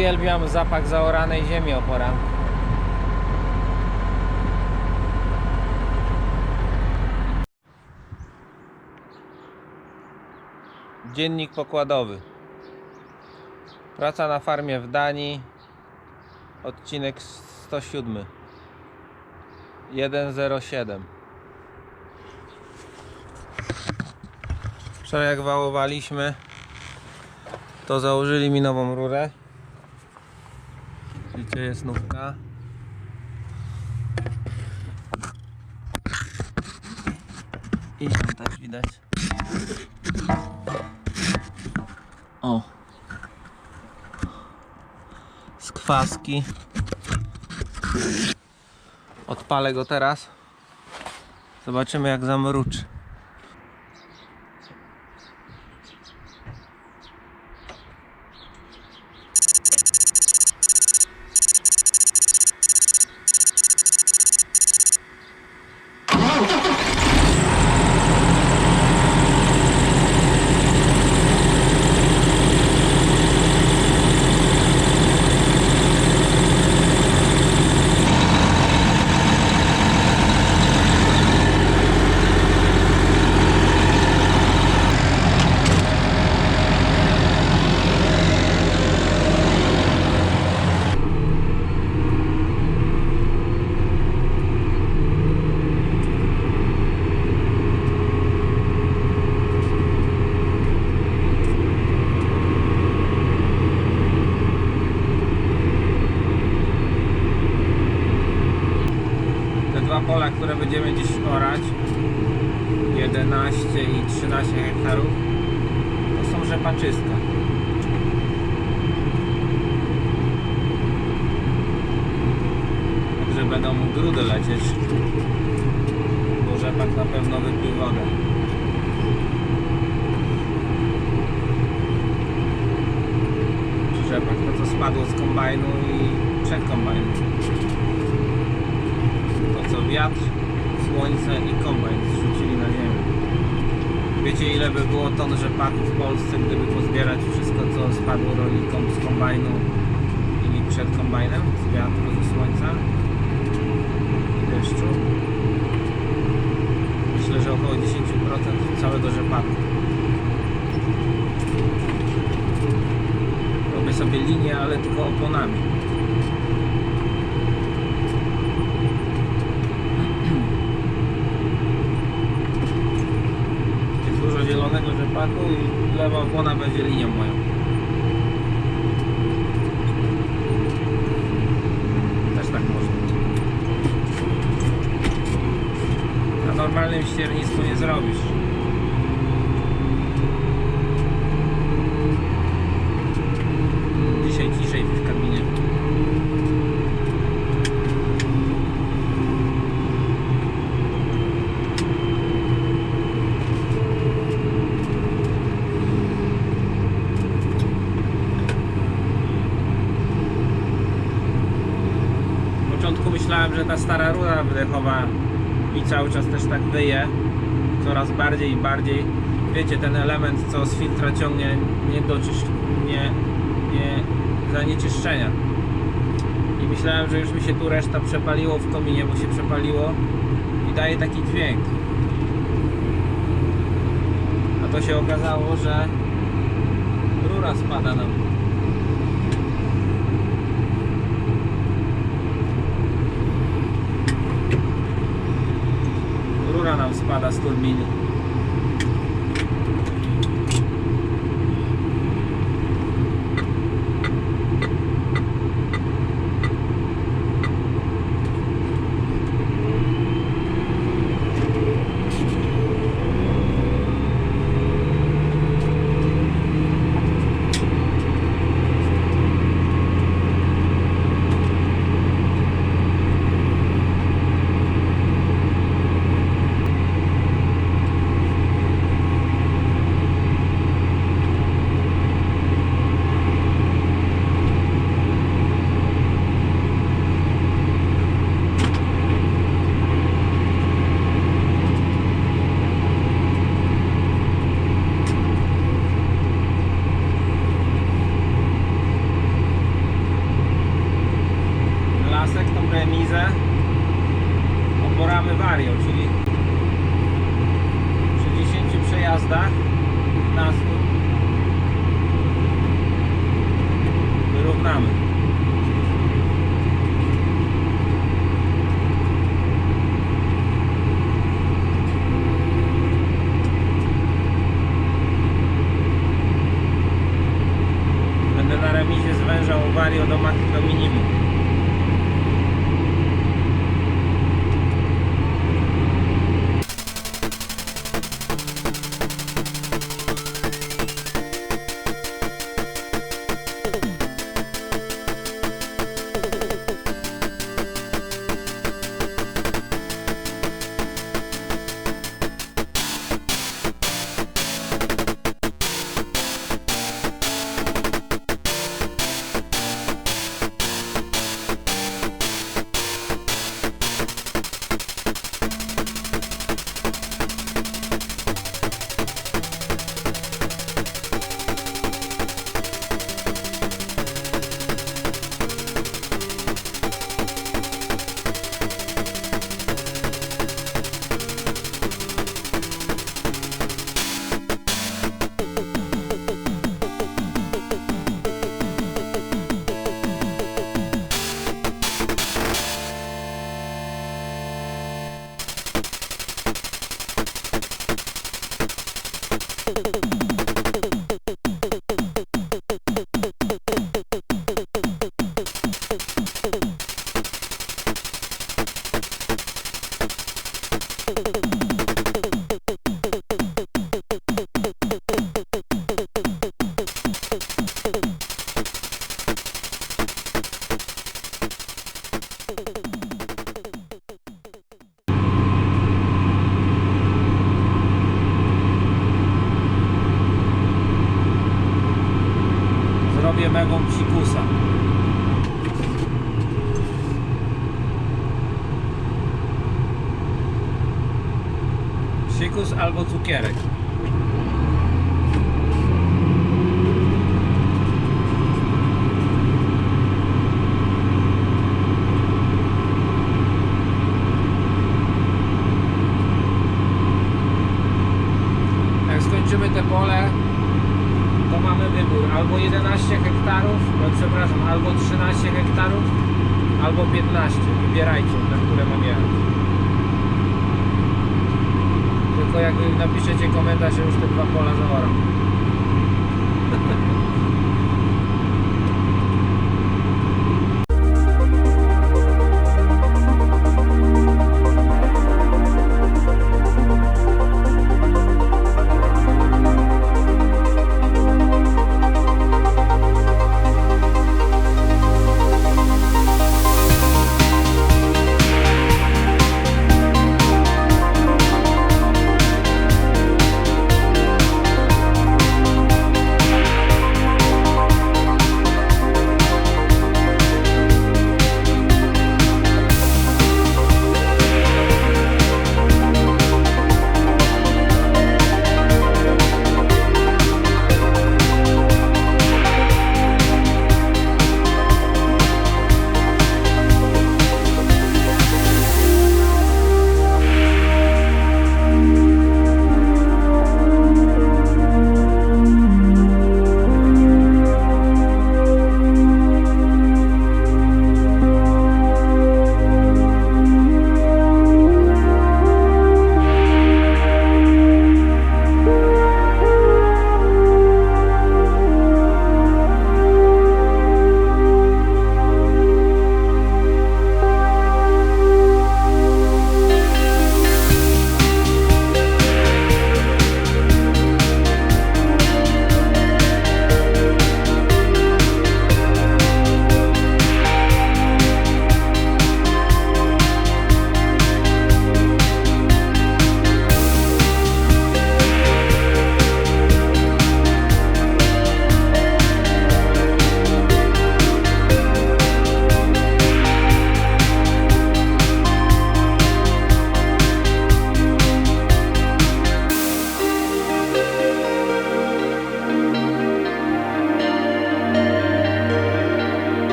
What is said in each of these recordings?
Uwielbiam zapach zaoranej ziemi o poranku. Dziennik pokładowy. Praca na farmie w Danii. Odcinek 107. 107. Wczoraj jak wałowaliśmy, to założyli mi nową rurę. Widzicie, jest nówka. I tam też widać. O! Skwaski. Odpalę go teraz. Zobaczymy jak zamruczy. Pola, które będziemy dziś orać, 11 i 13 hektarów, to są rzepaczyska. Także będą grudy lecieć, bo rzepak na pewno wypił wodę. Rzepak to co spadło z kombajnu i przed kombajnem. Co wiatr, słońce i kombajn zrzucili na ziemię. Wiecie ile by było ton rzepaku w Polsce, gdyby pozbierać wszystko co spadło rolnikom z kombajnu i przed kombajnem, z wiatru, ze słońca i deszczu? Myślę, że około 10% całego rzepaku. Robię sobie linię, ale tylko oponami. Zielonego rzepaku i lewa opona będzie linią moją. Też tak można. Na normalnym ściernisku nie zrobisz. Dzisiaj ciszej w kabinie. Myślałem, że ta stara rura wydechowa mi cały czas też tak wyje, coraz bardziej i bardziej. Wiecie, ten element co z filtra ciągnie nie zanieczyszczenia. I myślałem, że już mi się tu reszta przepaliło w kominie, bo się przepaliło i daje taki dźwięk. A to się okazało, że rura spada nam. Rura nam spada z turbiny. remizę oporamy Vario, czyli przy 10 przejazdach 15 wyrównamy. Będę na remizie zwężał Vario do minimum. Zrobię mego psikusa. Psikus albo cukierek. Jak skończymy te pole, to mamy wybór albo 11 hektarów, no przepraszam, albo 13 hektarów, albo 15. Wybierajcie, na które mam jechać. Tylko jak napiszecie komentarz, że już te 2 pola zaoram.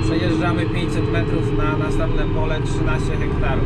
Przejeżdżamy 500 metrów na następne pole, 13 hektarów.